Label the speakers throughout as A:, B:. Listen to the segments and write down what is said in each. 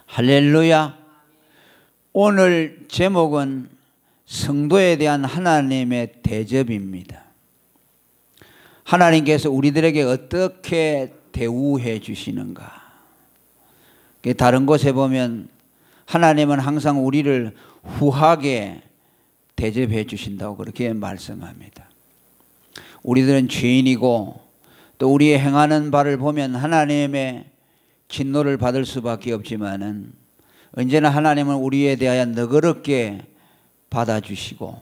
A: 할렐루야. 오늘 제목은 성도에 대한 하나님의 대접입니다. 하나님께서 우리들에게 어떻게 대우해 주시는가. 다른 곳에 보면 하나님은 항상 우리를 후하게 대접해 주신다고 그렇게 말씀합니다. 우리들은 죄인이고 또 우리의 행하는 바를 보면 하나님의 진노를 받을 수밖에 없지만은 언제나 하나님은 우리에 대하여 너그럽게 받아주시고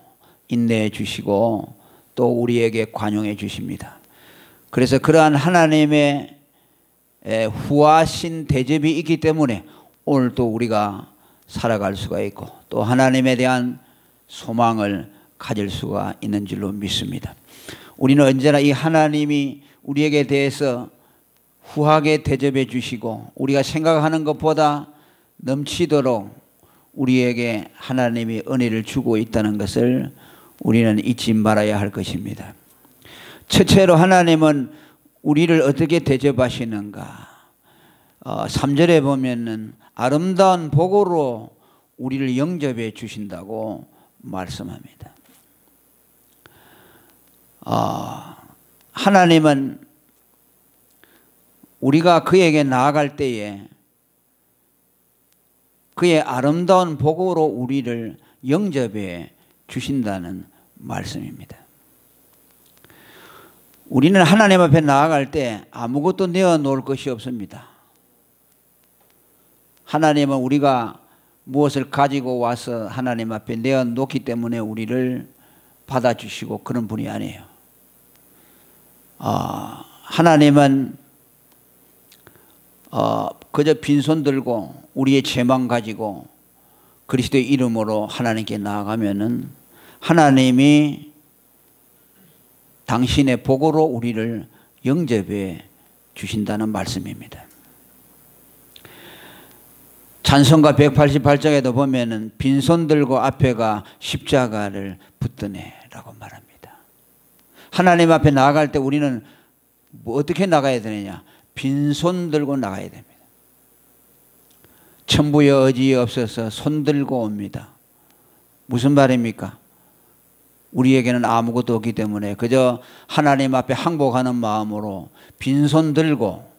A: 인내해 주시고 또 우리에게 관용해 주십니다. 그래서 그러한 하나님의 후하신 대접이 있기 때문에 오늘 또 우리가 살아갈 수가 있고 또 하나님에 대한 소망을 가질 수가 있는 줄로 믿습니다. 우리는 언제나 이 하나님이 우리에게 대해서 후하게 대접해 주시고 우리가 생각하는 것보다 넘치도록 우리에게 하나님이 은혜를 주고 있다는 것을 우리는 잊지 말아야 할 것입니다. 첫째로 하나님은 우리를 어떻게 대접하시는가. 3절에 보면은 아름다운 복으로 우리를 영접해 주신다고 말씀합니다. 하나님은 우리가 그에게 나아갈 때에 그의 아름다운 복으로 우리를 영접해 주신다는 말씀입니다. 우리는 하나님 앞에 나아갈 때 아무것도 내어놓을 것이 없습니다. 하나님은 우리가 무엇을 가지고 와서 하나님 앞에 내어놓기 때문에 우리를 받아주시고 그런 분이 아니에요. 하나님은 그저 빈손 들고 우리의 죄만 가지고 그리스도의 이름으로 하나님께 나아가면은 하나님이 당신의 복으로 우리를 영접해 주신다는 말씀입니다. 찬송가 188장에도 보면은 빈손 들고 앞에가 십자가를 붙드네라고 말합니다. 하나님 앞에 나아갈 때 우리는 어떻게 나가야 되느냐? 빈손 들고 나가야 됩니다. 천부에 어지에 없어서 손 들고 옵니다. 무슨 말입니까? 우리에게는 아무것도 없기 때문에 그저 하나님 앞에 항복하는 마음으로 빈손 들고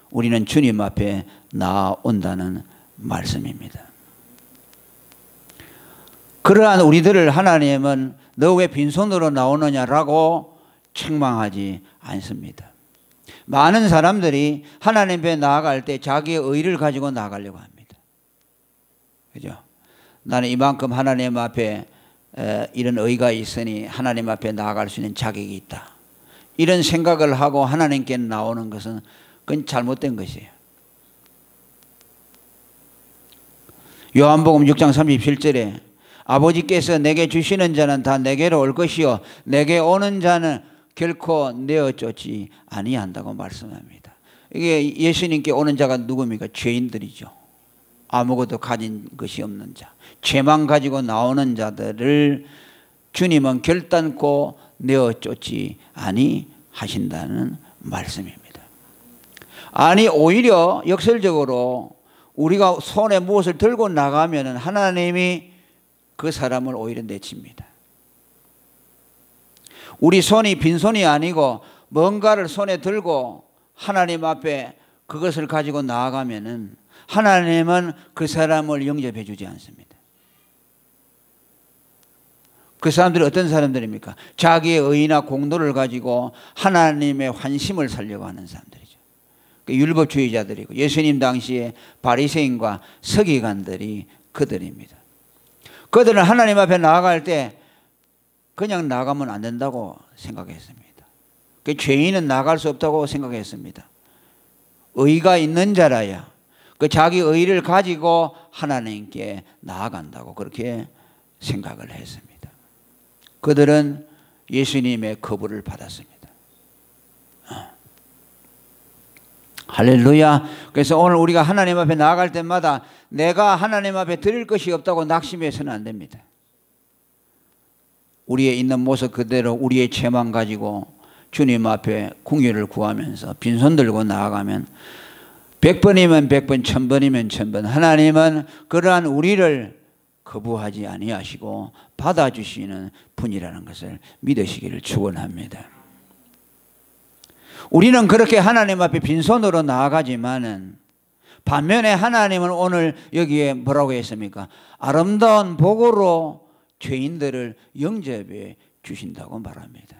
A: 우리는 주님 앞에 나온다는 말씀입니다. 그러한 우리들을 하나님은 너 왜 빈손으로 나오느냐라고 책망하지 않습니다. 많은 사람들이 하나님 앞에 나아갈 때 자기의 의를 가지고 나아가려고 합니다. 그죠? 나는 이만큼 하나님 앞에 이런 의가 있으니 하나님 앞에 나아갈 수 있는 자격이 있다. 이런 생각을 하고 하나님께 나오는 것은 그건 잘못된 것이에요. 요한복음 6장 37절에 아버지께서 내게 주시는 자는 다 내게로 올 것이요 내게 오는 자는 결코 내어 쫓지 아니한다고 말씀합니다. 이게 예수님께 오는 자가 누굽니까? 죄인들이죠. 아무것도 가진 것이 없는 자, 죄만 가지고 나오는 자들을 주님은 결단코 내어 쫓지 아니하신다는 말씀입니다. 아니 오히려 역설적으로 우리가 손에 무엇을 들고 나가면 하나님이 그 사람을 오히려 내칩니다. 우리 손이 빈손이 아니고 뭔가를 손에 들고 하나님 앞에 그것을 가지고 나아가면은 하나님은 그 사람을 영접해 주지 않습니다. 그 사람들이 어떤 사람들입니까? 자기의 의나 공로를 가지고 하나님의 환심을 살려고 하는 사람들이죠. 율법주의자들이고 예수님 당시에 바리새인과 서기관들이 그들입니다. 그들은 하나님 앞에 나아갈 때 그냥 나가면 안 된다고 생각했습니다. 죄인은 나갈 수 없다고 생각했습니다. 의가 있는 자라야 그 자기 의를 가지고 하나님께 나아간다고 그렇게 생각을 했습니다. 그들은 예수님의 거부를 받았습니다. 할렐루야. 그래서 오늘 우리가 하나님 앞에 나아갈 때마다 내가 하나님 앞에 드릴 것이 없다고 낙심해서는 안 됩니다. 우리의 있는 모습 그대로 우리의 죄만 가지고 주님 앞에 긍휼을 구하면서 빈손 들고 나아가면 100번이면 100번, 1000번이면 1000번 하나님은 그러한 우리를 거부하지 아니하시고 받아주시는 분이라는 것을 믿으시기를 축원합니다. 우리는 그렇게 하나님 앞에 빈손으로 나아가지만은 반면에 하나님은 오늘 여기에 뭐라고 했습니까? 아름다운 복으로 죄인들을 영접해 주신다고 말합니다.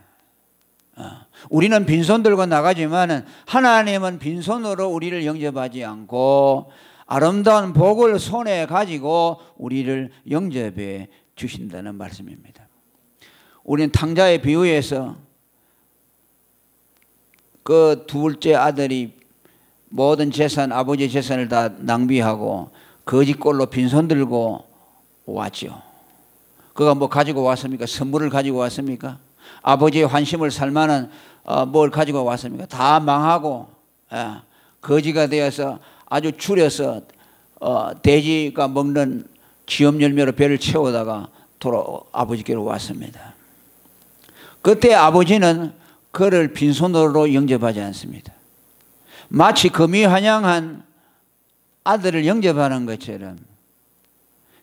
A: 우리는 빈손 들고 나가지만은 하나님은 빈손으로 우리를 영접하지 않고 아름다운 복을 손에 가지고 우리를 영접해 주신다는 말씀입니다. 우리는 탕자의 비유에서 그 둘째 아들이 모든 재산, 아버지 재산을 다 낭비하고 거짓골로 빈손 들고 왔죠. 그가 뭐 가지고 왔습니까? 선물을 가지고 왔습니까? 아버지의 환심을 살 만한 뭘 가지고 왔습니까? 다 망하고 거지가 되어서 아주 줄여서 돼지가 먹는 지엄 열매로 배를 채우다가 아버지께로 왔습니다. 그때 아버지는 그를 빈손으로 영접하지 않습니다. 마치 금이환영한 아들을 영접하는 것처럼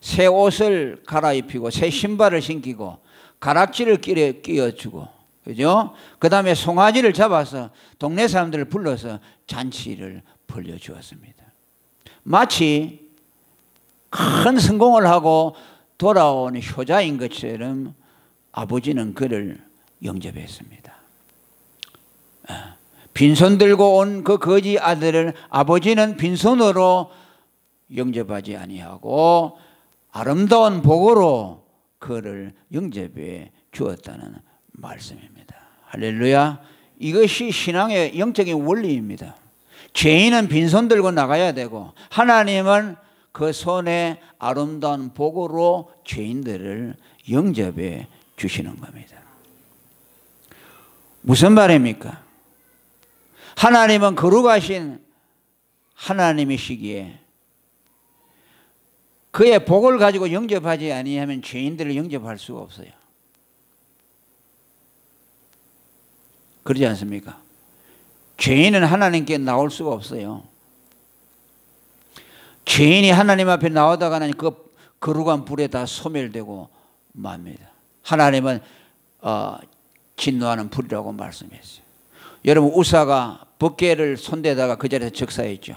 A: 새 옷을 갈아입히고 새 신발을 신기고 가락지를 끼워주고, 그죠? 그 다음에 송아지를 잡아서 동네 사람들을 불러서 잔치를 벌려주었습니다. 마치 큰 성공을 하고 돌아온 효자인 것처럼 아버지는 그를 영접했습니다. 빈손 들고 온 그 거지 아들을 아버지는 빈손으로 영접하지 아니하고 아름다운 복으로 그를 영접해 주었다는 말씀입니다. 할렐루야. 이것이 신앙의 영적인 원리입니다. 죄인은 빈손 들고 나가야 되고 하나님은 그 손에 아름다운 복으로 죄인들을 영접해 주시는 겁니다. 무슨 말입니까? 하나님은 거룩하신 하나님이시기에 그의 복을 가지고 영접하지 아니하면 죄인들을 영접할 수가 없어요. 그러지 않습니까? 죄인은 하나님께 나올 수가 없어요. 죄인이 하나님 앞에 나오다가는 그 거룩한 불에 다 소멸되고 맙니다. 하나님은 진노하는 불이라고 말씀했어요. 여러분, 우사가 벗개를 손대다가 그 자리에서 적사했죠.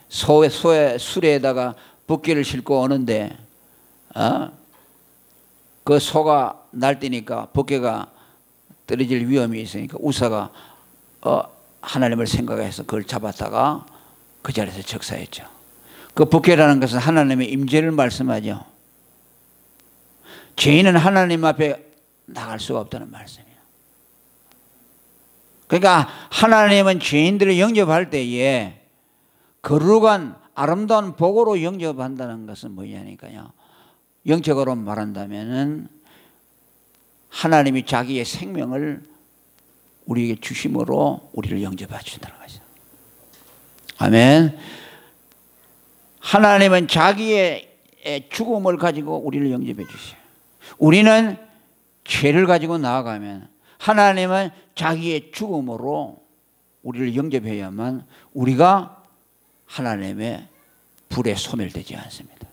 A: 소의 수레에다가 벗개를 싣고 오는데 그 소가 날뛰니까 벗개가 떨어질 위험이 있으니까 우사가 하나님을 생각해서 그걸 잡았다가 그 자리에서 적사했죠. 그 벗개라는 것은 하나님의 임재를 말씀하죠. 죄인은 하나님 앞에 나갈 수가 없다는 말씀이에요. 그러니까 하나님은 죄인들을 영접할 때에 거룩한 아름다운 복으로 영접한다는 것은 뭐냐니까요. 영적으로 말한다면은 하나님이 자기의 생명을 우리에게 주심으로 우리를 영접해 주신다는 거죠. 아멘. 하나님은 자기의 죽음을 가지고 우리를 영접해 주셔요. 우리는 죄를 가지고 나아가면 하나님은 자기의 죽음으로 우리를 영접해야만 우리가 하나님의 불에 소멸되지 않습니다.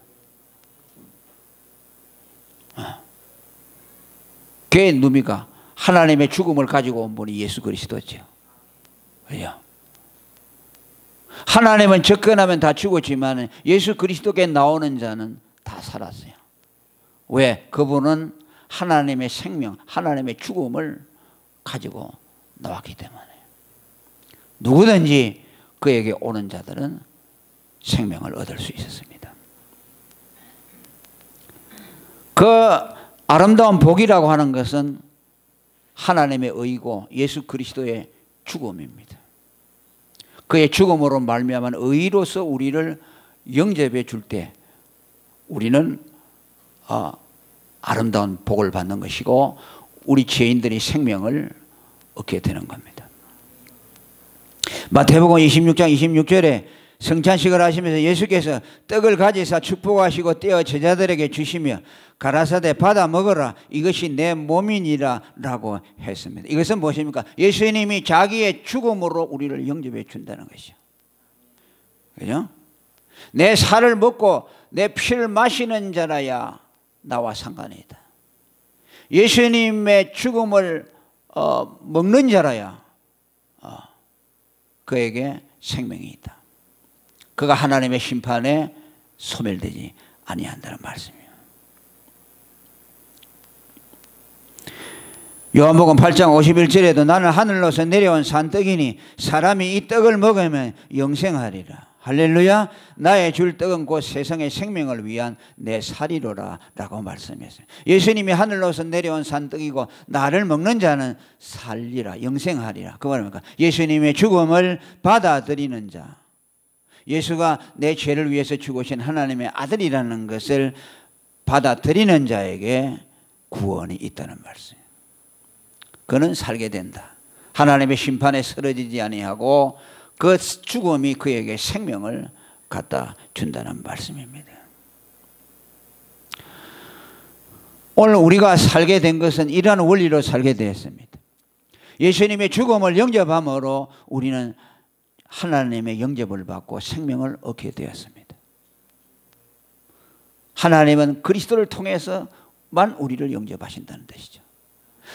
A: 그게 누굽니까? 하나님의 죽음을 가지고 온 분이 예수 그리스도죠. 왜요? 하나님은 접근하면 다 죽었지만 예수 그리스도께 나오는 자는 다 살았어요. 왜? 그분은 하나님의 생명, 하나님의 죽음을 가지고 나왔기 때문에 누구든지 그에게 오는 자들은 생명을 얻을 수 있었습니다. 그 아름다운 복이라고 하는 것은 하나님의 의고 예수 그리스도의 죽음입니다. 그의 죽음으로 말미암은 의로서 우리를 영접해 줄 때 우리는 아름다운 복을 받는 것이고 우리 죄인들이 생명을 얻게 되는 겁니다. 마태복음 26장 26절에 성찬식을 하시면서 예수께서 떡을 가지사 축복하시고 떼어 제자들에게 주시며 가라사대 받아 먹어라 이것이 내 몸이니라 라고 했습니다. 이것은 무엇입니까? 예수님이 자기의 죽음으로 우리를 영접해 준다는 것이죠. 그죠? 내 살을 먹고 내 피를 마시는 자라야 나와 상관이 있다. 예수님의 죽음을 먹는 자라야 그에게 생명이 있다. 그가 하나님의 심판에 소멸되지 아니한다는 말씀이에요. 요한복음 8장 51절에도 나는 하늘로서 내려온 산떡이니 사람이 이 떡을 먹으면 영생하리라. 할렐루야. 나의 줄 떡은 곧 세상의 생명을 위한 내 살이로라 라고 말씀했어요. 예수님이 하늘로서 내려온 산떡이고 나를 먹는 자는 살리라 영생하리라. 그 말입니까? 예수님의 죽음을 받아들이는 자, 예수가 내 죄를 위해서 죽으신 하나님의 아들이라는 것을 받아들이는 자에게 구원이 있다는 말씀이에요. 그는 살게 된다. 하나님의 심판에 쓰러지지 아니하고 그 죽음이 그에게 생명을 갖다 준다는 말씀입니다. 오늘 우리가 살게 된 것은 이러한 원리로 살게 되었습니다. 예수님의 죽음을 영접함으로 우리는 하나님의 영접을 받고 생명을 얻게 되었습니다. 하나님은 그리스도를 통해서만 우리를 영접하신다는 뜻이죠.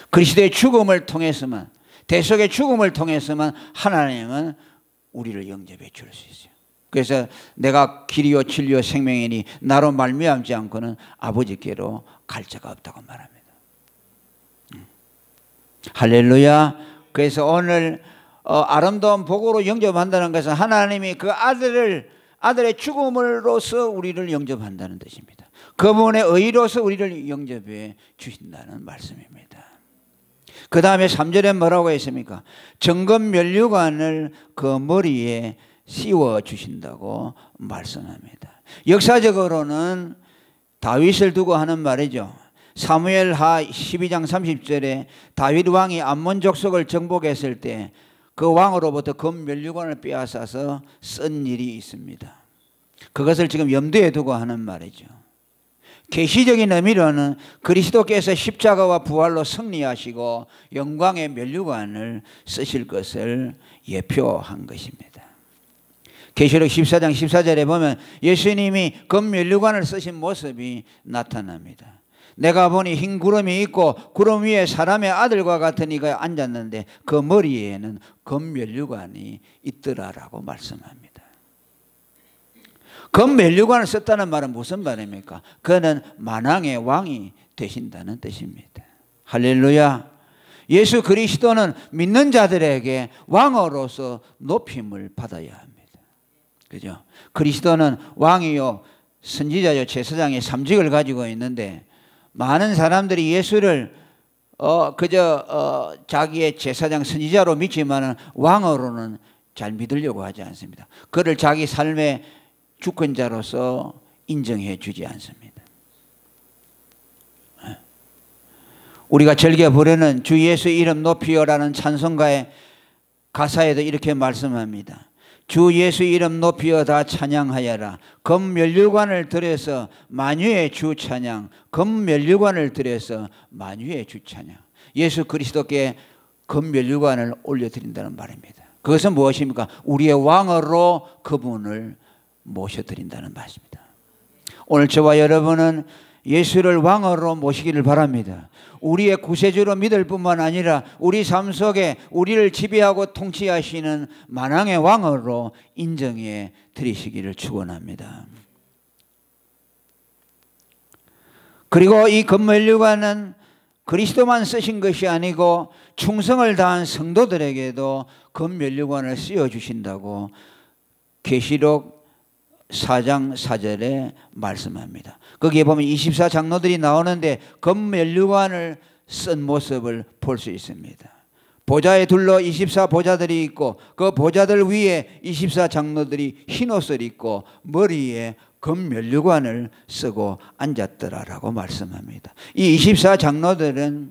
A: 그리스도의 죽음을 통해서만, 대속의 죽음을 통해서만 하나님은 우리를 영접해 줄 수 있어요. 그래서 내가 길이요 진리요 생명이니 나로 말미암지 않고는 아버지께로 갈 자가 없다고 말합니다. 할렐루야. 그래서 오늘 아름다운 복으로 영접한다는 것은 하나님이 그 아들의 죽음으로서 우리를 영접한다는 뜻입니다. 그분의 의로서 우리를 영접해 주신다는 말씀입니다. 그 다음에 3절에 뭐라고 했습니까? 정금면류관을 그 머리에 씌워 주신다고 말씀합니다. 역사적으로는 다윗을 두고 하는 말이죠. 사무엘하 12장 30절에 다윗 왕이 암몬 족속을 정복했을 때 그 왕으로부터 금면류관을 빼앗아서 쓴 일이 있습니다. 그것을 지금 염두에 두고 하는 말이죠. 계시적인 의미로는 그리스도께서 십자가와 부활로 승리하시고 영광의 면류관을 쓰실 것을 예표한 것입니다. 계시록 14장 14절에 보면 예수님이 금면류관을 쓰신 모습이 나타납니다. 내가 보니 흰 구름이 있고 구름 위에 사람의 아들과 같은 이가 앉았는데 그 머리에는 금면류관이 있더라라고 말씀합니다. 금면류관을 썼다는 말은 무슨 말입니까? 그는 만왕의 왕이 되신다는 뜻입니다. 할렐루야. 예수 그리스도는 믿는 자들에게 왕으로서 높임을 받아야 합니다. 그죠? 그리스도는 왕이요 선지자요 제사장의 삼직을 가지고 있는데 많은 사람들이 예수를 자기의 제사장 선지자로 믿지만은 왕으로는 잘 믿으려고 하지 않습니다. 그를 자기 삶의 주권자로서 인정해 주지 않습니다. 우리가 즐겨 부르는 주 예수 이름 높이어라는 찬송가의 가사에도 이렇게 말씀합니다. 주 예수 이름 높이어 다 찬양하여라. 금면류관을 들여서 만유의 주 찬양, 금면류관을 들여서 만유의 주 찬양. 예수 그리스도께 금면류관을 올려드린다는 말입니다. 그것은 무엇입니까? 우리의 왕으로 그분을 모셔드린다는 말입니다. 오늘 저와 여러분은 예수를 왕으로 모시기를 바랍니다. 우리의 구세주로 믿을 뿐만 아니라 우리 삶 속에 우리를 지배하고 통치하시는 만왕의 왕으로 인정해 드리시기를 축원합니다. 그리고 이 금면류관은 그리스도만 쓰신 것이 아니고 충성을 다한 성도들에게도 금면류관을 씌워주신다고 계시록 4장 4절에 말씀합니다. 거기에 보면 24장로들이 나오는데 금면류관을 쓴 모습을 볼 수 있습니다. 보좌에 둘러 24보좌들이 있고 그 보좌들 위에 24장로들이 흰옷을 입고 머리에 금면류관을 쓰고 앉았더라라고 말씀합니다. 이 24장로들은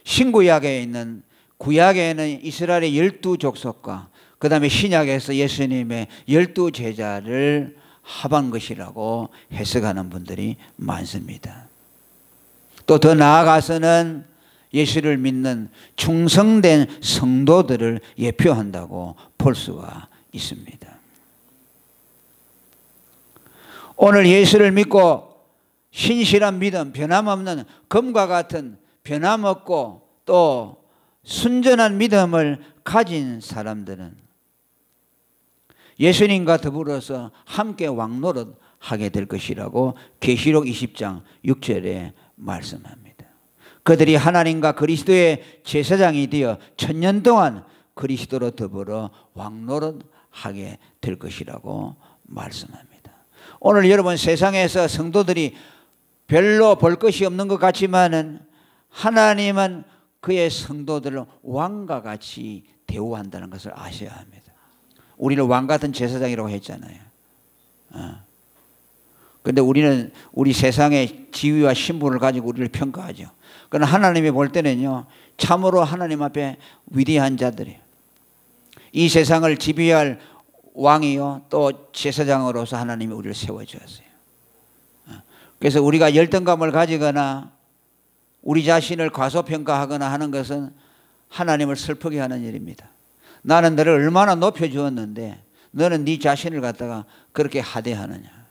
A: 신구약에 있는 구약에는 이스라엘의 12족속과 그 다음에 신약에서 예수님의 12제자를 합한 것이라고 해석하는 분들이 많습니다. 또 더 나아가서는 예수를 믿는 충성된 성도들을 예표한다고 볼 수가 있습니다. 오늘 예수를 믿고 신실한 믿음, 변함없는 금과 같은 변함없고 또 순전한 믿음을 가진 사람들은 예수님과 더불어서 함께 왕노릇 하게 될 것이라고 계시록 20장 6절에 말씀합니다. 그들이 하나님과 그리스도의 제사장이 되어 1000년 동안 그리스도로 더불어 왕노릇 하게 될 것이라고 말씀합니다. 오늘 여러분 세상에서 성도들이 별로 볼 것이 없는 것 같지만은 하나님은 그의 성도들을 왕과 같이 대우한다는 것을 아셔야 합니다. 우리를 왕 같은 제사장이라고 했잖아요. 그런데 우리는 우리 세상의 지위와 신분을 가지고 우리를 평가하죠. 그러나 하나님이 볼 때는요, 참으로 하나님 앞에 위대한 자들이에요. 이 세상을 지배할 왕이요, 또 제사장으로서 하나님이 우리를 세워주었어요. 그래서 우리가 열등감을 가지거나 우리 자신을 과소평가하거나 하는 것은 하나님을 슬프게 하는 일입니다. 나는 너를 얼마나 높여주었는데 너는 네 자신을 갖다가 그렇게 하대하느냐.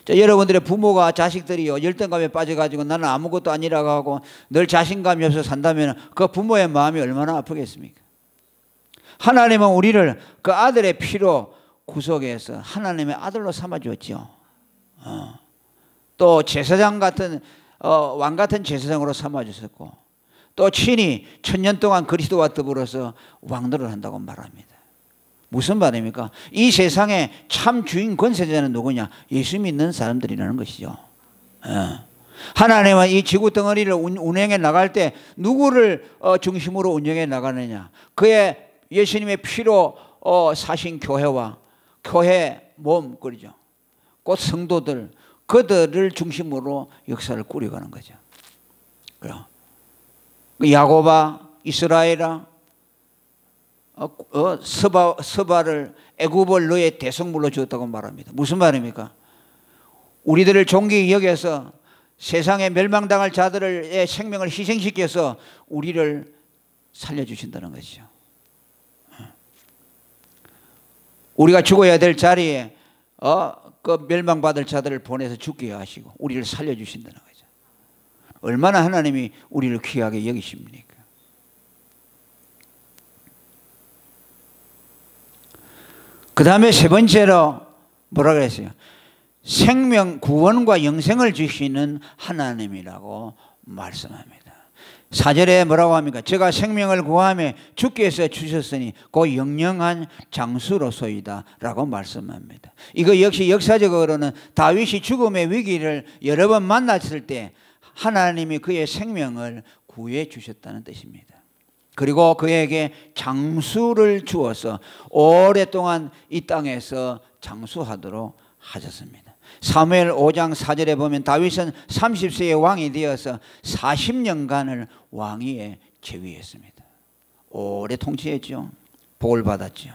A: 자, 여러분들의 부모가 자식들이요 열등감에 빠져가지고 나는 아무것도 아니라고 하고 늘 자신감이 없어서 산다면 그 부모의 마음이 얼마나 아프겠습니까? 하나님은 우리를 그 아들의 피로 구속해서 하나님의 아들로 삼아주었죠. 또 제사장 같은 왕 같은 제사장으로 삼아주셨고 또 친히 1000년 동안 그리스도와 더불어서 왕노릇을 한다고 말합니다. 무슨 말입니까? 이 세상의 참 주인 권세자는 누구냐? 예수 믿는 사람들이라는 것이죠. 하나님은 이 지구 덩어리를 운행해 나갈 때 누구를 중심으로 운영해 나가느냐? 그의 예수님의 피로 사신 교회와 교회 몸 그러죠. 곧 성도들 그들을 중심으로 역사를 꾸려가는 거죠. 야고바, 이스라엘아, 서바를 애굽을 너의 대성물로 주었다고 말합니다. 무슨 말입니까? 우리들을 존귀히 여겨서 세상에 멸망당할 자들의 생명을 희생시켜서 우리를 살려주신다는 것이죠. 우리가 죽어야 될 자리에 그 멸망받을 자들을 보내서 죽게 하시고 우리를 살려주신다는 거죠. 얼마나 하나님이 우리를 귀하게 여기십니까? 그 다음에 세 번째로 뭐라 그랬어요? 생명, 구원과 영생을 주시는 하나님이라고 말씀합니다. 4절에 뭐라고 합니까? 제가 생명을 구하며 주께서 주셨으니 그 영영한 장수로소이다 라고 말씀합니다. 이거 역시 역사적으로는 다윗이 죽음의 위기를 여러 번 만났을 때 하나님이 그의 생명을 구해 주셨다는 뜻입니다. 그리고 그에게 장수를 주어서 오랫동안 이 땅에서 장수하도록 하셨습니다. 사무엘 5장 4절에 보면 다윗은 30세의 왕이 되어서 40년간을 왕위에 재위했습니다. 오래 통치했죠. 복을 받았죠.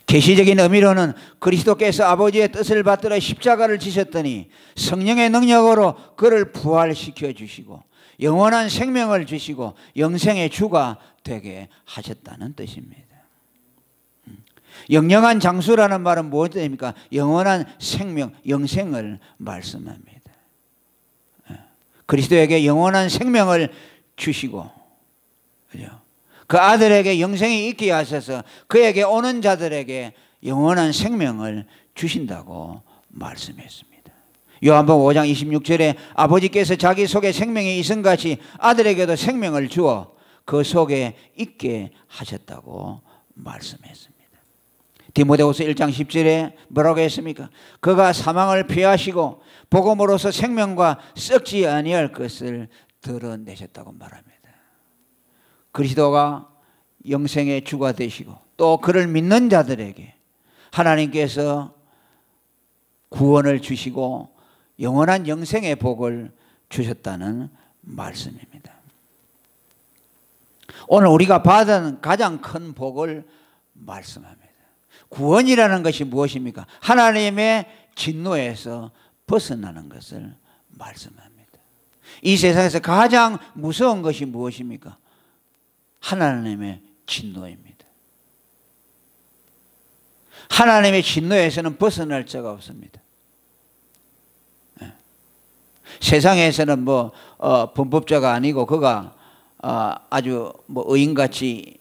A: 계시적인 의미로는 그리스도께서 아버지의 뜻을 받들어 십자가를 지셨더니 성령의 능력으로 그를 부활시켜 주시고 영원한 생명을 주시고 영생의 주가 되게 하셨다는 뜻입니다. 영영한 장수라는 말은 무엇입니까? 영원한 생명, 영생을 말씀합니다. 그리스도에게 영원한 생명을 주시고 그 아들에게 영생이 있게 하셔서 그에게 오는 자들에게 영원한 생명을 주신다고 말씀했습니다. 요한복음 5장 26절에 아버지께서 자기 속에 생명이 있은 같이 아들에게도 생명을 주어 그 속에 있게 하셨다고 말씀했습니다. 디모데후서 1장 10절에 뭐라고 했습니까? 그가 사망을 피하시고 복음으로서 생명과 썩지 아니할 것을 드러내셨다고 말합니다. 그리스도가 영생의 주가 되시고 또 그를 믿는 자들에게 하나님께서 구원을 주시고 영원한 영생의 복을 주셨다는 말씀입니다. 오늘 우리가 받은 가장 큰 복을 말씀합니다. 구원이라는 것이 무엇입니까? 하나님의 진노에서 벗어나는 것을 말씀합니다. 이 세상에서 가장 무서운 것이 무엇입니까? 하나님의 진노입니다. 하나님의 진노에서는 벗어날 자가 없습니다. 세상에서는 뭐 범법자가 아니고 그가 아주 뭐 의인같이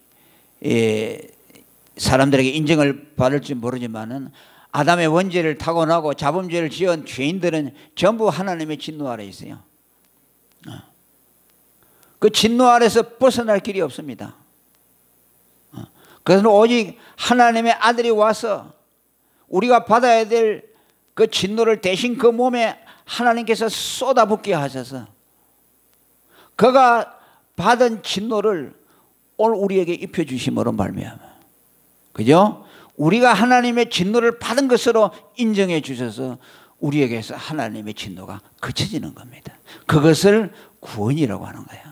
A: 사람들에게 인정을 받을지 모르지만은 아담의 원죄를 타고나고 자범죄를 지은 죄인들은 전부 하나님의 진노 아래 있어요. 그 진노 아래서 벗어날 길이 없습니다. 그래서 오직 하나님의 아들이 와서 우리가 받아야 될 그 진노를 대신 그 몸에 하나님께서 쏟아붓게 하셔서 그가 받은 진노를 오늘 우리에게 입혀주심으로 말미암아, 그죠? 우리가 하나님의 진노를 받은 것으로 인정해 주셔서 우리에게서 하나님의 진노가 그쳐지는 겁니다. 그것을 구원이라고 하는 거예요.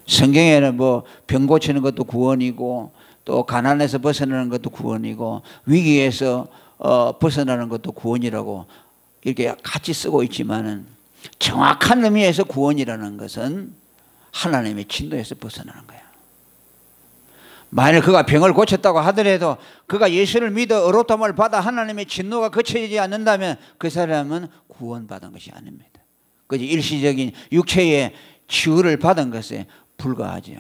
A: 성경에는 뭐 병 고치는 것도 구원이고 또 가난에서 벗어나는 것도 구원이고 위기에서 벗어나는 것도 구원이라고 이렇게 같이 쓰고 있지만은 정확한 의미에서 구원이라는 것은 하나님의 진노에서 벗어나는 거예요. 만일 그가 병을 고쳤다고 하더라도 그가 예수를 믿어 의롭다함을 받아 하나님의 진노가 그쳐지지 않는다면 그 사람은 구원받은 것이 아닙니다. 그저 일시적인 육체의 치유를 받은 것에 불과하죠.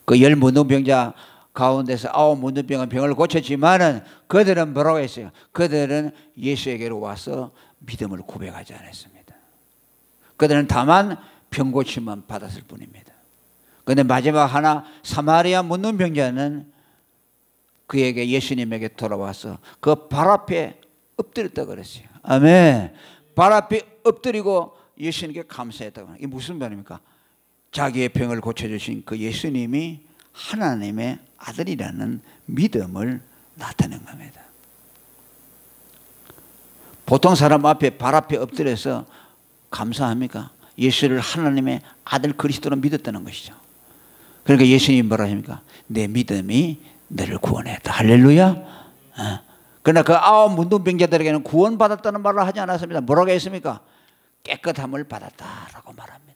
A: 그 10 문둥병자 가운데서 9 문둥병은 병을 고쳤지만은 그들은 뭐라고 했어요? 그들은 예수에게로 와서 믿음을 고백하지 않았습니다. 그들은 다만 병 고침만 받았을 뿐입니다. 그런데 마지막 하나 사마리아 문둥병자는 그에게 예수님에게 돌아와서 그 발 앞에 엎드렸다고 그랬어요. 아멘. 발 앞에 엎드리고 예수님께 감사했다고. 이게 무슨 말입니까? 자기의 병을 고쳐주신 그 예수님이 하나님의 아들이라는 믿음을 나타낸 겁니다. 보통 사람 앞에 발 앞에 엎드려서 감사합니까? 예수를 하나님의 아들 그리스도로 믿었다는 것이죠. 그러니까 예수님이 뭐라 하십니까? 내 믿음이 너를 구원했다. 할렐루야. 그러나 그 9 문둥병자들에게는 구원받았다는 말을 하지 않았습니다. 뭐라고 했습니까? 깨끗함을 받았다라고 말합니다.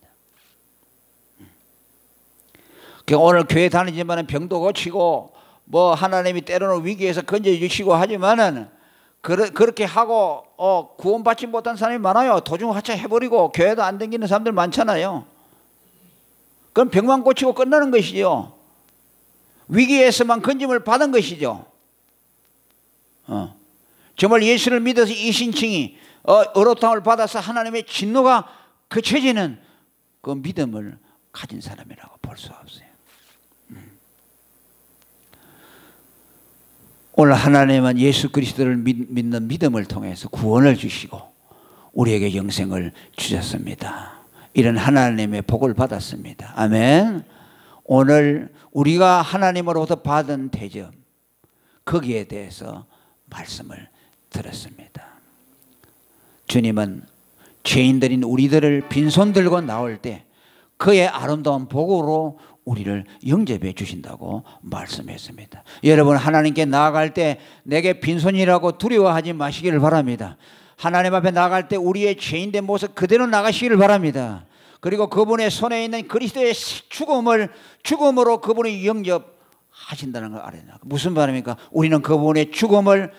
A: 오늘 교회 다니지만 병도 고치고 뭐 하나님이 때로는 위기에서 건져주시고 하지만은 그렇게 하고 구원받지 못한 사람이 많아요. 도중하차 해버리고 교회도 안 다니는 사람들 많잖아요. 그럼 병만 고치고 끝나는 것이죠. 위기에서만 건짐을 받은 것이죠. 정말 예수를 믿어서 이신칭이 의롭다함을 받아서 하나님의 진노가 그쳐지는 그 믿음을 가진 사람이라고 볼 수 없어요. 오늘 하나님은 예수 그리스도를 믿는 믿음을 통해서 구원을 주시고 우리에게 영생을 주셨습니다. 이런 하나님의 복을 받았습니다. 아멘. 오늘 우리가 하나님으로부터 받은 대접, 거기에 대해서 말씀을 들었습니다. 주님은 죄인들인 우리들을 빈손 들고 나올 때 그의 아름다운 복으로 우리를 영접해 주신다고 말씀했습니다. 여러분, 하나님께 나아갈 때 내게 빈손이라고 두려워하지 마시기를 바랍니다. 하나님 앞에 나아갈 때 우리의 죄인된 모습 그대로 나가시기를 바랍니다. 그리고 그분의 손에 있는 그리스도의 죽음으로 그분이 영접하신다는 걸 알아야 돼요. 무슨 말입니까? 우리는 그분의 죽음을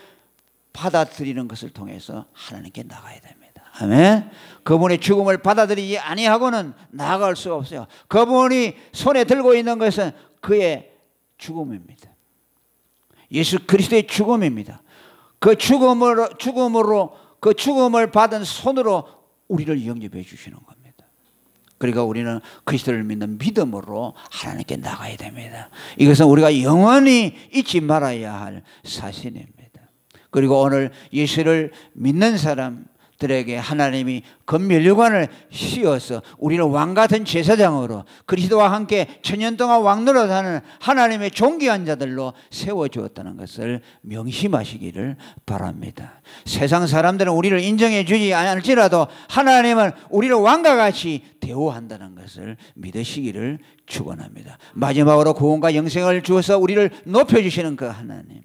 A: 받아들이는 것을 통해서 하나님께 나가야 됩니다. 아멘. 그분의 죽음을 받아들이지 아니하고는 나아갈 수 없어요. 그분이 손에 들고 있는 것은 그의 죽음입니다. 예수 그리스도의 죽음입니다. 그 죽음으로 그 죽음을 받은 손으로 우리를 영접해 주시는 겁니다. 그러니까 우리는 그리스도를 믿는 믿음으로 하나님께 나가야 됩니다. 이것은 우리가 영원히 잊지 말아야 할 사실입니다. 그리고 오늘 예수를 믿는 사람, 들에게 하나님이 금면류관을 씌워서 우리를 왕같은 제사장으로 그리스도와 함께 천년 동안 왕노릇하는 하나님의 존귀한 자들로 세워주었다는 것을 명심하시기를 바랍니다. 세상 사람들은 우리를 인정해 주지 않을지라도 하나님은 우리를 왕과 같이 대우한다는 것을 믿으시기를 축원합니다. 마지막으로 구원과 영생을 주어서 우리를 높여주시는 그 하나님,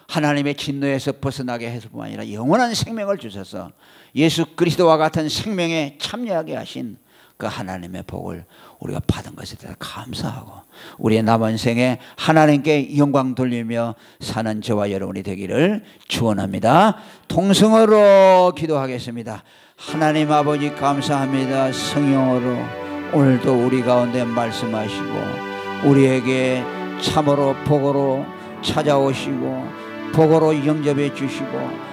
A: 하나님의 진노에서 벗어나게 해서 뿐만 아니라 영원한 생명을 주셔서 예수 그리스도와 같은 생명에 참여하게 하신 그 하나님의 복을 우리가 받은 것에 대해 감사하고 우리의 남은 생에 하나님께 영광 돌리며 사는 저와 여러분이 되기를 축원합니다. 통성으로 기도하겠습니다. 하나님 아버지 감사합니다. 성령으로 오늘도 우리 가운데 말씀하시고 우리에게 참으로 복으로 찾아오시고 복으로 영접해 주시고